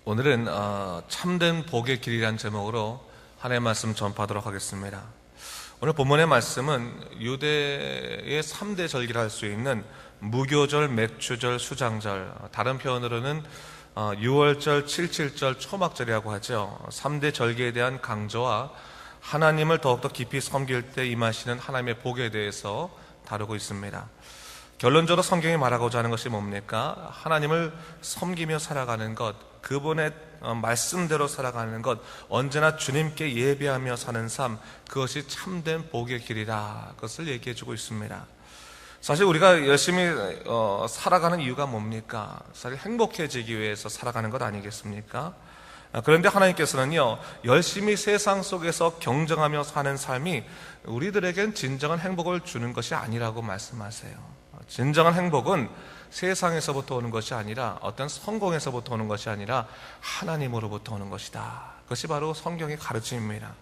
오늘은 참된 복의 길이라는 제목으로 하나님의 말씀 전파하도록 하겠습니다. 오늘 본문의 말씀은 유대의 3대 절기라 할 수 있는 무교절, 맥주절, 수장절, 다른 표현으로는 6월절, 77절, 초막절이라고 하죠. 3대 절기에 대한 강조와 하나님을 더욱더 깊이 섬길 때 임하시는 하나님의 복에 대해서 다루고 있습니다. 결론적으로 성경이 말하고자 하는 것이 뭡니까? 하나님을 섬기며 살아가는 것, 그분의 말씀대로 살아가는 것, 언제나 주님께 예배하며 사는 삶, 그것이 참된 복의 길이다. 그것을 얘기해주고 있습니다. 사실 우리가 열심히 살아가는 이유가 뭡니까? 사실 행복해지기 위해서 살아가는 것 아니겠습니까? 그런데 하나님께서는요, 열심히 세상 속에서 경쟁하며 사는 삶이 우리들에겐 진정한 행복을 주는 것이 아니라고 말씀하세요. 진정한 행복은 세상에서부터 오는 것이 아니라, 어떤 성공에서부터 오는 것이 아니라 하나님으로부터 오는 것이다. 그것이 바로 성경의 가르침입니다.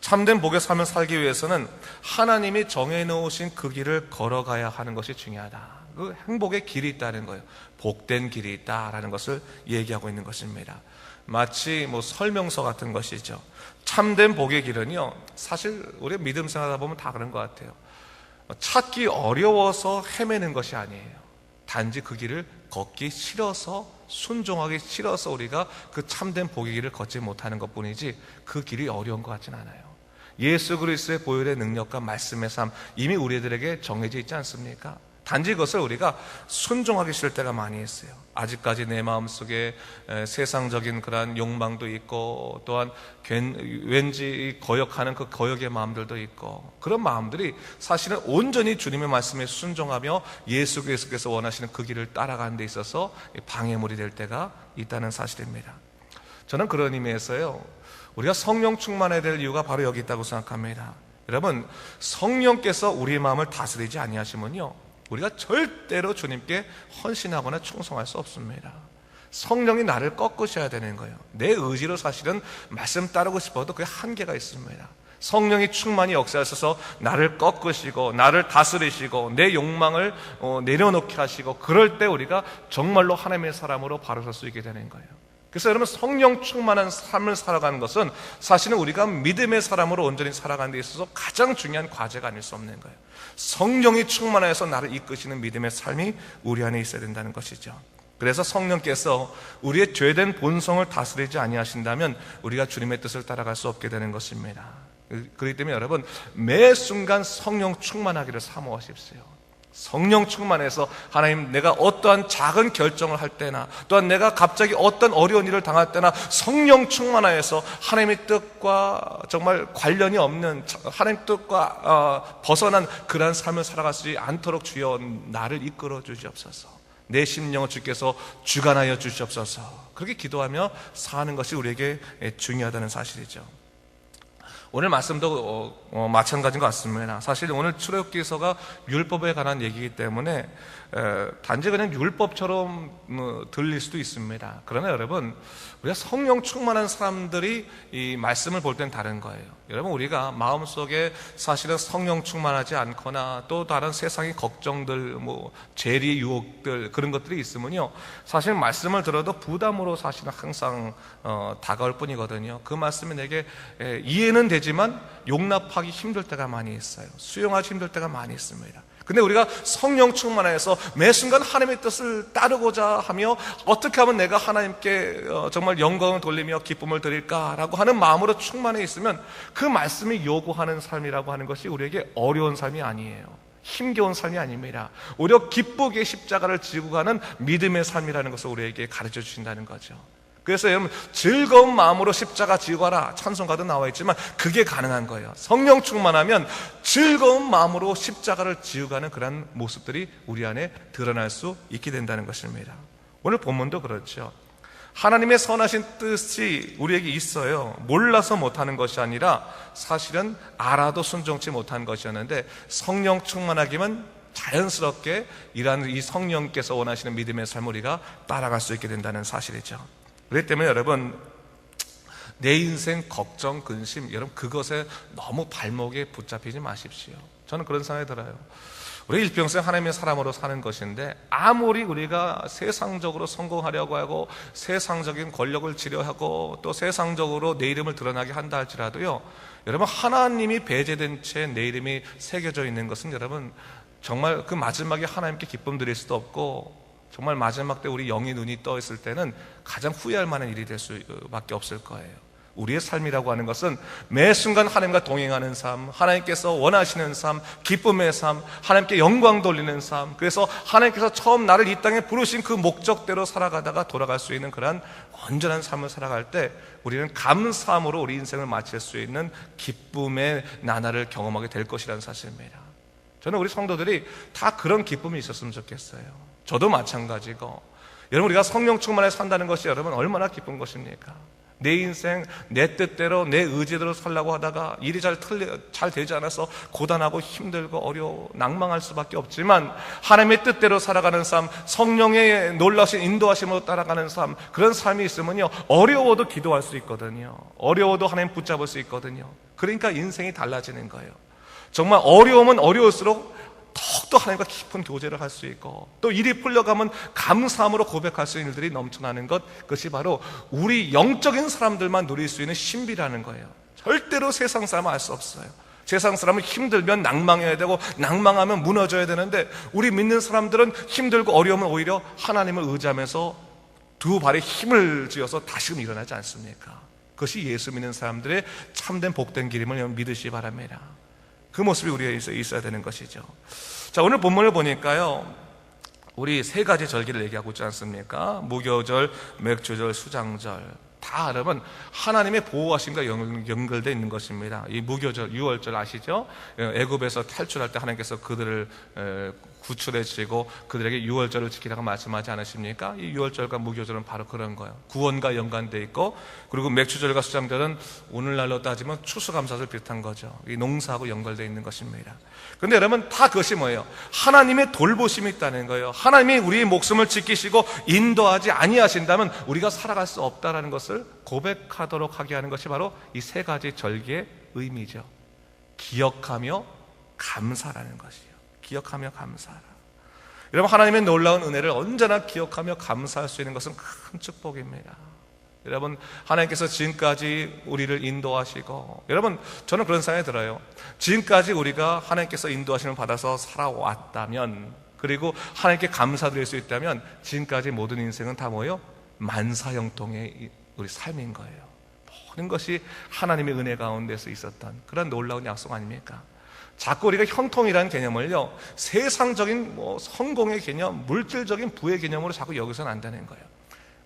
참된 복의 삶을 살기 위해서는 하나님이 정해놓으신 그 길을 걸어가야 하는 것이 중요하다. 그 행복의 길이 있다는 거예요. 복된 길이 있다라는 것을 얘기하고 있는 것입니다. 마치 설명서 같은 것이죠. 참된 복의 길은요, 사실 우리 믿음 생활하다 보면 다 그런 것 같아요. 찾기 어려워서 헤매는 것이 아니에요. 단지 그 길을 걷기 싫어서, 순종하기 싫어서 우리가 그 참된 복의 길을 걷지 못하는 것뿐이지 그 길이 어려운 것 같진 않아요. 예수 그리스도의 보혈의 능력과 말씀의 삶, 이미 우리들에게 정해져 있지 않습니까? 단지 그것을 우리가 순종하기 싫을 때가 많이 있어요. 아직까지 내 마음속에 세상적인 그런 욕망도 있고, 또한 왠지 거역하는 그 거역의 마음들도 있고, 그런 마음들이 사실은 온전히 주님의 말씀에 순종하며 예수 그리스도께서 원하시는 그 길을 따라가는 데 있어서 방해물이 될 때가 있다는 사실입니다. 저는 그런 의미에서요, 우리가 성령 충만해야 될 이유가 바로 여기 있다고 생각합니다. 여러분, 성령께서 우리의 마음을 다스리지 아니하시면요, 우리가 절대로 주님께 헌신하거나 충성할 수 없습니다. 성령이 나를 꺾으셔야 되는 거예요. 내 의지로 사실은 말씀 따르고 싶어도 그게 한계가 있습니다. 성령이 충만히 역사하셔서 나를 꺾으시고 나를 다스리시고 내 욕망을 내려놓게 하시고, 그럴 때 우리가 정말로 하나님의 사람으로 바로 설 수 있게 되는 거예요. 그래서 여러분, 성령 충만한 삶을 살아가는 것은 사실은 우리가 믿음의 사람으로 온전히 살아가는 데 있어서 가장 중요한 과제가 아닐 수 없는 거예요. 성령이 충만해서 나를 이끄시는 믿음의 삶이 우리 안에 있어야 된다는 것이죠. 그래서 성령께서 우리의 죄된 본성을 다스리지 아니하신다면 우리가 주님의 뜻을 따라갈 수 없게 되는 것입니다. 그렇기 때문에 여러분, 매 순간 성령 충만하기를 사모하십시오. 성령 충만해서 하나님, 내가 어떠한 작은 결정을 할 때나, 또한 내가 갑자기 어떤 어려운 일을 당할 때나 성령 충만하여서 하나님의 뜻과 정말 관련이 없는, 하나님 뜻과 벗어난 그러한 삶을 살아가지 않도록 주여 나를 이끌어 주시옵소서. 내 심령을 주께서 주관하여 주시옵소서. 그렇게 기도하며 사는 것이 우리에게 중요하다는 사실이죠. 오늘 말씀도 마찬가지인 것 같습니다. 사실 오늘 출애굽기서가 율법에 관한 얘기이기 때문에 단지 그냥 율법처럼 들릴 수도 있습니다. 그러나 여러분, 우리가 성령 충만한 사람들이 이 말씀을 볼 땐 다른 거예요. 여러분, 우리가 마음속에 사실은 성령 충만하지 않거나 또 다른 세상의 걱정들, 죄의 유혹들, 그런 것들이 있으면요, 사실 말씀을 들어도 부담으로 사실은 항상 다가올 뿐이거든요. 그 말씀이 내게 이해는 되지만 용납하기 힘들 때가 많이 있어요. 수용하기 힘들 때가 많이 있습니다. 근데 우리가 성령 충만해서 매 순간 하나님의 뜻을 따르고자 하며, 어떻게 하면 내가 하나님께 정말 영광을 돌리며 기쁨을 드릴까라고 하는 마음으로 충만해 있으면 그 말씀이 요구하는 삶이라고 하는 것이 우리에게 어려운 삶이 아니에요. 힘겨운 삶이 아닙니다. 오히려 기쁘게 십자가를 지고 가는 믿음의 삶이라는 것을 우리에게 가르쳐 주신다는 거죠. 그래서 여러분, 즐거운 마음으로 십자가 지고 가라, 찬송가도 나와 있지만 그게 가능한 거예요. 성령 충만하면 즐거운 마음으로 십자가를 지고 가는 그런 모습들이 우리 안에 드러날 수 있게 된다는 것입니다. 오늘 본문도 그렇죠. 하나님의 선하신 뜻이 우리에게 있어요. 몰라서 못하는 것이 아니라 사실은 알아도 순종치 못한 것이었는데, 성령 충만하기만 자연스럽게 이러한 이 성령께서 원하시는 믿음의 삶을 우리가 따라갈 수 있게 된다는 사실이죠. 그렇기 때문에 여러분, 내 인생 걱정, 근심, 여러분 그것에 너무 발목에 붙잡히지 마십시오. 저는 그런 생각이 들어요. 우리 일평생 하나님의 사람으로 사는 것인데, 아무리 우리가 세상적으로 성공하려고 하고 세상적인 권력을 지려하고 또 세상적으로 내 이름을 드러나게 한다 할지라도요, 여러분, 하나님이 배제된 채 내 이름이 새겨져 있는 것은 여러분 정말 그 마지막에 하나님께 기쁨 드릴 수도 없고, 정말 마지막 때 우리 영의 눈이 떠 있을 때는 가장 후회할 만한 일이 될 수밖에 없을 거예요. 우리의 삶이라고 하는 것은 매 순간 하나님과 동행하는 삶, 하나님께서 원하시는 삶, 기쁨의 삶, 하나님께 영광 돌리는 삶, 그래서 하나님께서 처음 나를 이 땅에 부르신 그 목적대로 살아가다가 돌아갈 수 있는 그런 온전한 삶을 살아갈 때 우리는 감사함으로 우리 인생을 마칠 수 있는 기쁨의 나날을 경험하게 될 것이라는 사실입니다. 저는 우리 성도들이 다 그런 기쁨이 있었으면 좋겠어요. 저도 마찬가지고. 여러분, 우리가 성령 충만에 산다는 것이 여러분 얼마나 기쁜 것입니까? 내 인생 내 뜻대로 내 의지대로 살려고 하다가 일이 잘 되지 않아서 고단하고 힘들고 어려워 낭망할 수밖에 없지만, 하나님의 뜻대로 살아가는 삶, 성령의 놀라신 인도하심으로 따라가는 삶, 그런 삶이 있으면요, 어려워도 기도할 수 있거든요. 어려워도 하나님 붙잡을 수 있거든요. 그러니까 인생이 달라지는 거예요. 정말 어려우면 어려울수록 더욱더 하나님과 깊은 교제를 할 수 있고, 또 일이 풀려가면 감사함으로 고백할 수 있는 일들이 넘쳐나는 것, 그것이 바로 우리 영적인 사람들만 누릴 수 있는 신비라는 거예요. 절대로 세상 사람은 알 수 없어요. 세상 사람은 힘들면 낭망해야 되고 낭망하면 무너져야 되는데, 우리 믿는 사람들은 힘들고 어려우면 오히려 하나님을 의지하면서 두 발에 힘을 쥐어서 다시금 일어나지 않습니까? 그것이 예수 믿는 사람들의 참된 복된 길임을 믿으시기 바랍니다. 그 모습이 우리에 있어야 되는 것이죠. 자, 오늘 본문을 보니까요, 우리 세 가지 절기를 얘기하고 있지 않습니까? 무교절, 맥주절, 수장절. 다 여러분 하나님의 보호하심과 연결되어 있는 것입니다. 이 무교절, 유월절 아시죠? 애굽에서 탈출할 때 하나님께서 그들을 구출해주시고 그들에게 유월절을 지키라고 말씀하지 않으십니까? 이 유월절과 무교절은 바로 그런 거예요. 구원과 연관되어 있고, 그리고 맥주절과 수장절은 오늘날로 따지면 추수감사절 비슷한 거죠. 이 농사하고 연결되어 있는 것입니다. 그런데 여러분, 다 그것이 뭐예요? 하나님의 돌보심이 있다는 거예요. 하나님이 우리의 목숨을 지키시고 인도하지 아니하신다면 우리가 살아갈 수 없다는 것을 고백하도록 하게 하는 것이 바로 이 세 가지 절기의 의미죠. 기억하며 감사라는 것이에요. 기억하며 감사하라. 여러분, 하나님의 놀라운 은혜를 언제나 기억하며 감사할 수 있는 것은 큰 축복입니다. 여러분, 하나님께서 지금까지 우리를 인도하시고, 여러분, 저는 그런 생각이 들어요. 지금까지 우리가 하나님께서 인도하심을 받아서 살아왔다면, 그리고 하나님께 감사드릴 수 있다면, 지금까지 모든 인생은 다 뭐예요? 만사형통의 우리 삶인 거예요. 모든 것이 하나님의 은혜 가운데서 있었던 그런 놀라운 약속 아닙니까? 자꾸 우리가 형통이라는 개념을요, 세상적인 성공의 개념, 물질적인 부의 개념으로 자꾸 여기서는 안 되는 거예요.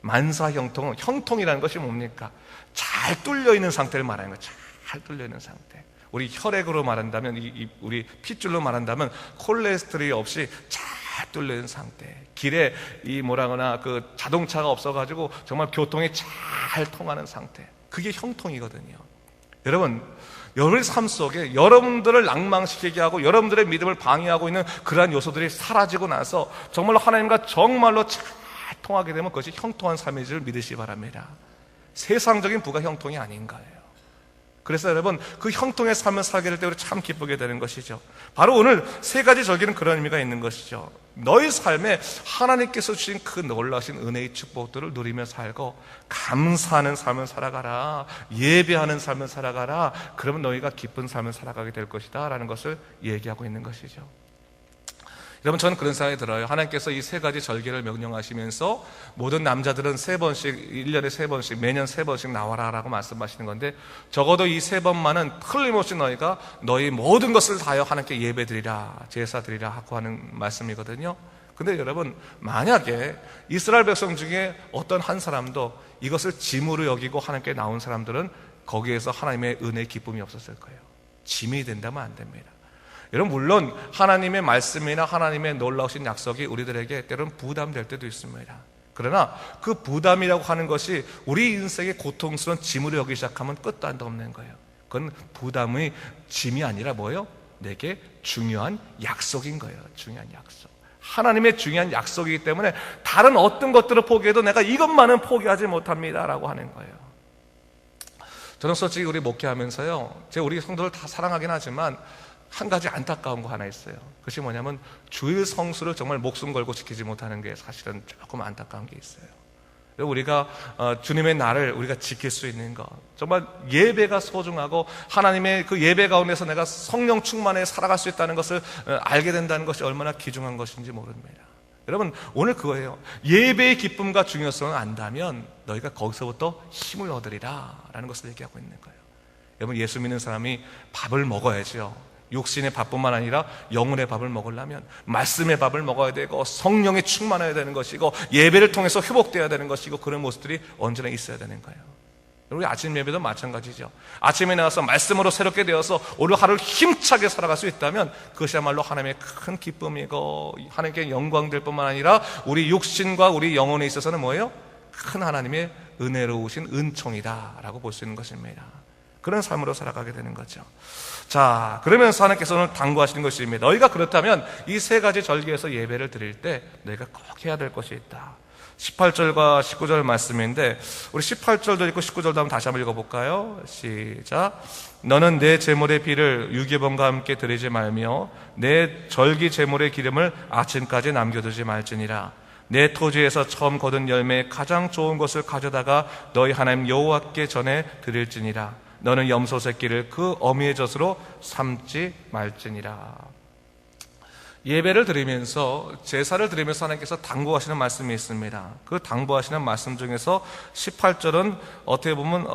만사형통은, 형통이라는 것이 뭡니까? 잘 뚫려있는 상태를 말하는 거예요. 잘 뚫려있는 상태. 우리 혈액으로 말한다면, 우리 핏줄로 말한다면 콜레스테롤이 없이 잘 뚫려있는 상태. 길에 그 자동차가 없어가지고 정말 교통이 잘 통하는 상태. 그게 형통이거든요. 여러분, 여러분의 삶 속에 여러분들을 낭망시키게 하고 여러분들의 믿음을 방해하고 있는 그러한 요소들이 사라지고 나서 정말로 하나님과 정말로 잘 통하게 되면 그것이 형통한 삶인 줄 믿으시기 바랍니다. 세상적인 부가 형통이 아닌 거예요. 그래서 여러분, 그 형통의 삶을 살게 될 때 우리 참 기쁘게 되는 것이죠. 바로 오늘 세 가지 절기는 그런 의미가 있는 것이죠. 너희 삶에 하나님께서 주신 그 놀라신 은혜의 축복들을 누리며 살고 감사하는 삶을 살아가라, 예배하는 삶을 살아가라. 그러면 너희가 기쁜 삶을 살아가게 될 것이다 라는 것을 얘기하고 있는 것이죠. 여러분, 저는 그런 생각이 들어요. 하나님께서 이 세 가지 절기를 명령하시면서 모든 남자들은 3번씩, 1년에 3번씩, 매년 3번씩 나와라 라고 말씀하시는 건데, 적어도 이 3번만은 틀림없이 너희가 너희 모든 것을 다하여 하나님께 예배드리라, 제사드리라 하고 하는 말씀이거든요. 근데 여러분, 만약에 이스라엘 백성 중에 어떤 한 사람도 이것을 짐으로 여기고 하나님께 나온 사람들은 거기에서 하나님의 은혜의 기쁨이 없었을 거예요. 짐이 된다면 안 됩니다. 여러분, 물론 하나님의 말씀이나 하나님의 놀라우신 약속이 우리들에게 때로는 부담될 때도 있습니다. 그러나 그 부담이라고 하는 것이 우리 인생의 고통스러운 짐으로 여기기 시작하면 끝도 한도 없는 거예요. 그건 부담의 짐이 아니라 뭐예요? 내게 중요한 약속인 거예요. 중요한 약속. 하나님의 중요한 약속이기 때문에 다른 어떤 것들을 포기해도 내가 이것만은 포기하지 못합니다 라고 하는 거예요. 저는 솔직히 우리 목회하면서요, 제가 우리 성도를 다 사랑하긴 하지만 한 가지 안타까운 거 하나 있어요. 그것이 뭐냐면 주일 성수를 정말 목숨 걸고 지키지 못하는 게 사실은 조금 안타까운 게 있어요. 우리가 주님의 날을 우리가 지킬 수 있는 것, 정말 예배가 소중하고 하나님의 그 예배 가운데서 내가 성령 충만해 살아갈 수 있다는 것을 알게 된다는 것이 얼마나 귀중한 것인지 모릅니다. 여러분, 오늘 그거예요. 예배의 기쁨과 중요성을 안다면 너희가 거기서부터 힘을 얻으리라 라는 것을 얘기하고 있는 거예요. 여러분, 예수 믿는 사람이 밥을 먹어야죠. 육신의 밥뿐만 아니라 영혼의 밥을 먹으려면 말씀의 밥을 먹어야 되고 성령에 충만해야 되는 것이고 예배를 통해서 회복되어야 되는 것이고, 그런 모습들이 언제나 있어야 되는 거예요. 우리 아침 예배도 마찬가지죠. 아침에 나와서 말씀으로 새롭게 되어서 오늘 하루를 힘차게 살아갈 수 있다면 그것이야말로 하나님의 큰 기쁨이고 하나님께 영광될 뿐만 아니라 우리 육신과 우리 영혼에 있어서는 뭐예요? 큰 하나님의 은혜로우신 은총이다라고 볼 수 있는 것입니다. 그런 삶으로 살아가게 되는 거죠. 자, 그러면서 하나님께서는 당부하시는 것입니다. 너희가 그렇다면 이 세 가지 절기에서 예배를 드릴 때 너희가 꼭 해야 될 것이 있다. 18절과 19절 말씀인데, 우리 18절도 있고 19절도 한번 다시 한번 읽어볼까요? 시작. 너는 내 제물의 비를 유기범과 함께 드리지 말며 내 절기 제물의 기름을 아침까지 남겨두지 말지니라. 내 토지에서 처음 거둔 열매의 가장 좋은 것을 가져다가 너희 하나님 여호와께 전해 드릴지니라. 너는 염소 새끼를 그 어미의 젖으로 삼지 말지니라. 예배를 드리면서, 제사를 드리면서 하나님께서 당부하시는 말씀이 있습니다. 그 당부하시는 말씀 중에서 18절은 어떻게 보면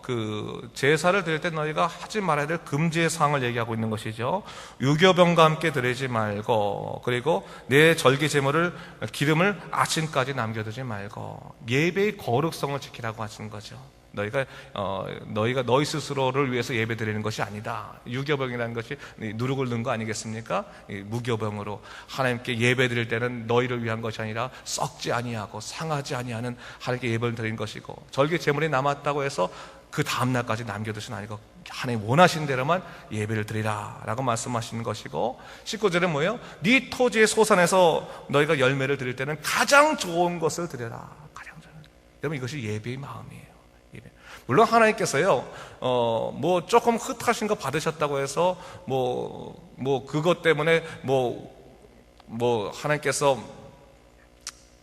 그 제사를 드릴 때 너희가 하지 말아야 될 금지의 사항을 얘기하고 있는 것이죠. 유교병과 함께 드리지 말고, 그리고 내 절기 제물을 기름을 아침까지 남겨두지 말고, 예배의 거룩성을 지키라고 하시는 거죠. 너희가 너희 스스로를 위해서 예배 드리는 것이 아니다. 유교병이라는 것이 누룩을 넣은 거 아니겠습니까? 무교병으로 하나님께 예배 드릴 때는 너희를 위한 것이 아니라 썩지 아니하고 상하지 아니하는 하나님께 예배를 드리는 것이고, 절기 제물이 남았다고 해서 그 다음날까지 남겨두시는 아니고 하나님 원하신 대로만 예배를 드리라 라고 말씀하시는 것이고, 19절은 뭐예요? 네 토지의 소산에서 너희가 열매를 드릴 때는 가장 좋은 것을 드려라. 가장 좋은. 여러분, 이것이 예배의 마음이에요. 물론 하나님께서요, 뭐 조금 흩하신 거 받으셨다고 해서 그것 때문에 하나님께서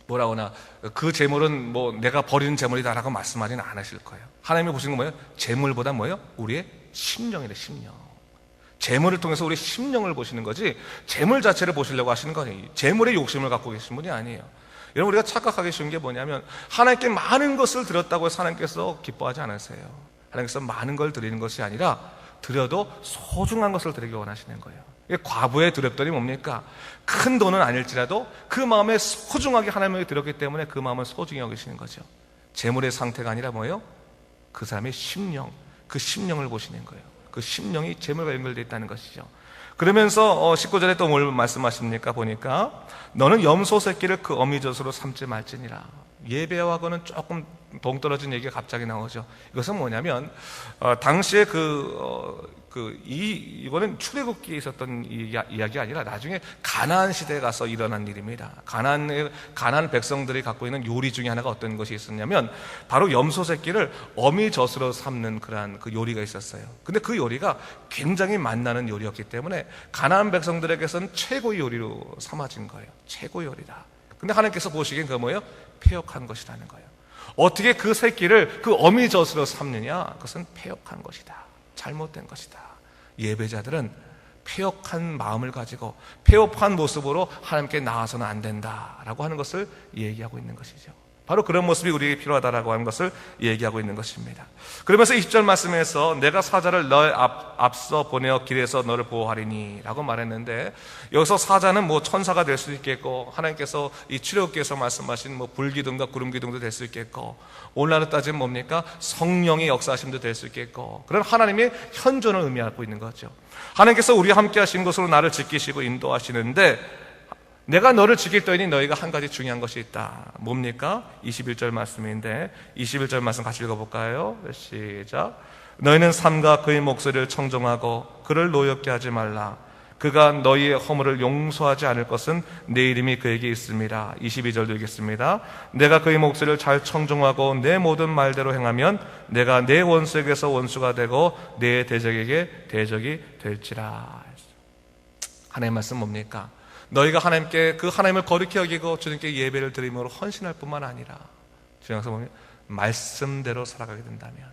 뭐라고 하나, 그 재물은 내가 버리는 재물이다라고 말씀하지는 않으실 거예요. 하나님이 보시는 건 뭐예요? 재물보다 뭐예요? 우리의 심령이래, 심령. 재물을 통해서 우리 심령을 보시는 거지, 재물 자체를 보시려고 하시는 거 아니에요. 재물의 욕심을 갖고 계신 분이 아니에요. 여러분, 우리가 착각하기 쉬운 게 뭐냐면, 하나님께 많은 것을 드렸다고 해서 하나님께서 기뻐하지 않으세요. 하나님께서 많은 걸 드리는 것이 아니라 드려도 소중한 것을 드리기 원하시는 거예요. 과부에 드렸더니 뭡니까? 큰 돈은 아닐지라도 그 마음에 소중하게 하나님에게 드렸기 때문에 그 마음을 소중히 여기시는 거죠. 재물의 상태가 아니라 뭐예요? 그 사람의 심령, 그 심령을 보시는 거예요. 그 심령이 재물과 연결되어 있다는 것이죠. 그러면서 19절에 또 뭘 말씀하십니까? 보니까 너는 염소 새끼를 그 어미젖으로 삼지 말지니라. 예배와는 조금 동떨어진 얘기가 갑자기 나오죠. 이것은 뭐냐면 당시에 이거는 출애굽기에 있었던 이야기가 아니라 나중에 가나안 시대에 가서 일어난 일입니다. 가나안 백성들이 갖고 있는 요리 중에 하나가 어떤 것이 있었냐면 바로 염소 새끼를 어미젖으로 삼는 그러한 그 요리가 있었어요. 근데 그 요리가 굉장히 맛나는 요리였기 때문에 가나안 백성들에게서는 최고의 요리로 삼아진 거예요. 최고의 요리다. 근데 하나님께서 보시기엔 그거 뭐예요? 폐역한 것이라는 거예요. 어떻게 그 새끼를 그 어미젖으로 삼느냐? 그것은 폐역한 것이다. 잘못된 것이다. 예배자들은 폐역한 마음을 가지고 폐역한 모습으로 하나님께 나아서는 안 된다라고 하는 것을 얘기하고 있는 것이죠. 바로 그런 모습이 우리에게 필요하다라고 하는 것을 얘기하고 있는 것입니다. 그러면서 20절 말씀에서 내가 사자를 너의 앞서 보내어 길에서 너를 보호하리니 라고 말했는데, 여기서 사자는 천사가 될 수 있겠고, 하나님께서 이 출애굽기에서 말씀하신 불기둥과 구름기둥도 될 수 있겠고, 오늘날로 따지면 뭡니까? 성령의 역사하심도 될 수 있겠고, 그런 하나님의 현존을 의미하고 있는 거죠. 하나님께서 우리와 함께 하신 것으로 나를 지키시고 인도하시는데, 내가 너를 지킬 터이니 너희가 한 가지 중요한 것이 있다. 뭡니까? 21절 말씀인데 21절 말씀 같이 읽어볼까요? 시작. 너희는 삼가 그의 목소리를 청종하고 그를 노엽게 하지 말라. 그가 너희의 허물을 용서하지 않을 것은 내 이름이 그에게 있음이라. 22절도 읽겠습니다. 내가 그의 목소리를 잘 청종하고 내 모든 말대로 행하면 내가 내 원수에게서 원수가 되고 내 대적에게 대적이 될지라. 하나님의 말씀 뭡니까? 너희가 하나님께 그 하나님을 거룩히 여기고 주님께 예배를 드림으로 헌신할 뿐만 아니라 주님께서 보면 말씀대로 살아가게 된다면,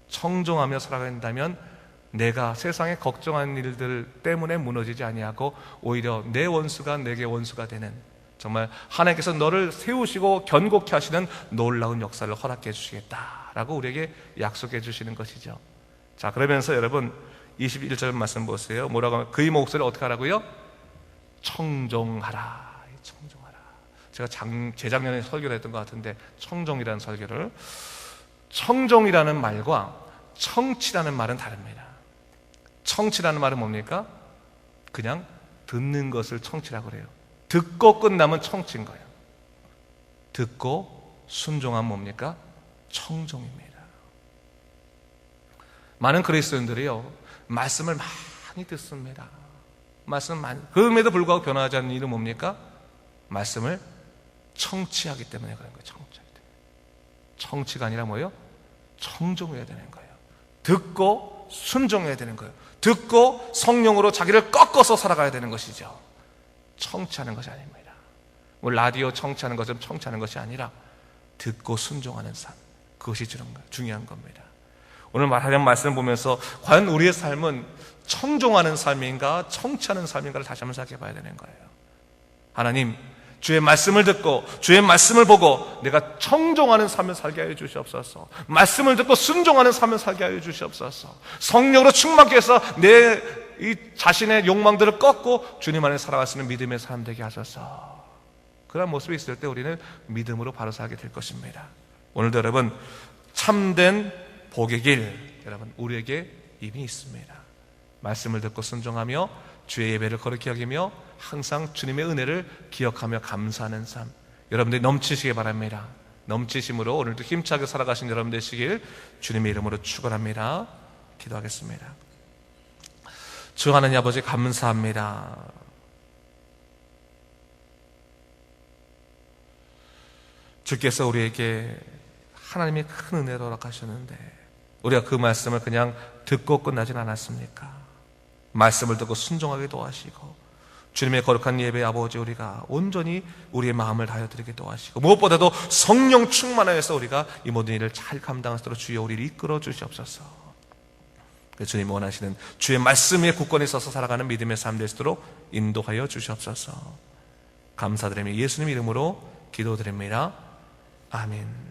청종하며 살아가게 된다면 내가 세상에 걱정하는 일들 때문에 무너지지 아니하고 오히려 내 원수가 내게 원수가 되는, 정말 하나님께서 너를 세우시고 견고케 하시는 놀라운 역사를 허락해 주시겠다라고 우리에게 약속해 주시는 것이죠. 자, 그러면서 여러분 21절 말씀 보세요. 뭐라고 하면 그의 목소리를 어떻게 하라고요? 청종하라. 청종하라. 제가 재작년에 설교를 했던 것 같은데, 청종이라는 설교를, 청종이라는 말과 청치라는 말은 다릅니다. 청치라는 말은 뭡니까? 그냥 듣는 것을 청치라고 그래요. 듣고 끝나면 청치인 거예요. 듣고 순종하면 뭡니까? 청종입니다. 많은 그리스도인들이요, 말씀을 많이 듣습니다. 말씀을 많이, 그럼에도 불구하고 변화하지 않는 이유는 뭡니까? 말씀을 청취하기 때문에 그런 거예요. 청취하기 때문에. 청취가 아니라 뭐예요? 청종해야 되는 거예요. 듣고 순종해야 되는 거예요. 듣고 성령으로 자기를 꺾어서 살아가야 되는 것이죠. 청취하는 것이 아닙니다. 뭐 라디오 청취하는 것처럼 청취하는 것이 아니라 듣고 순종하는 삶, 그것이 중요한 겁니다. 오늘 하나님 말씀을 보면서 과연 우리의 삶은 청종하는 삶인가 청취하는 삶인가를 다시 한번 생각해 봐야 되는 거예요. 하나님, 주의 말씀을 듣고 주의 말씀을 보고 내가 청종하는 삶을 살게 하여 주시옵소서. 말씀을 듣고 순종하는 삶을 살게 하여 주시옵소서. 성령으로 충만케 해서 내 이 자신의 욕망들을 꺾고 주님 안에 살아갈 수 있는 믿음의 사람 되게 하소서. 그런 모습이 있을 때 우리는 믿음으로 바로 살게 될 것입니다. 오늘도 여러분, 참된 복의 길, 여러분 우리에게 이미 있습니다. 말씀을 듣고 순종하며 주의 예배를 거룩히 여기며 항상 주님의 은혜를 기억하며 감사하는 삶, 여러분들이 넘치시기 바랍니다. 넘치심으로 오늘도 힘차게 살아가신 여러분 되시길 주님의 이름으로 축원합니다. 기도하겠습니다. 주 하나님 아버지, 감사합니다. 주께서 우리에게 하나님의 큰 은혜를 허락하셨는데 우리가 그 말씀을 그냥 듣고 끝나진 않았습니까? 말씀을 듣고 순종하게 도와주시고 주님의 거룩한 예배 아버지, 우리가 온전히 우리의 마음을 다하여 드리게 도와주시고 무엇보다도 성령 충만하여서 우리가 이 모든 일을 잘 감당할 수 있도록 주여 우리를 이끌어 주시옵소서. 주님이 원하시는 주의 말씀에 굳건히 서서 살아가는 믿음의 삶 될 수 있도록 인도하여 주시옵소서. 감사드리며 예수님 이름으로 기도드립니다. 아멘.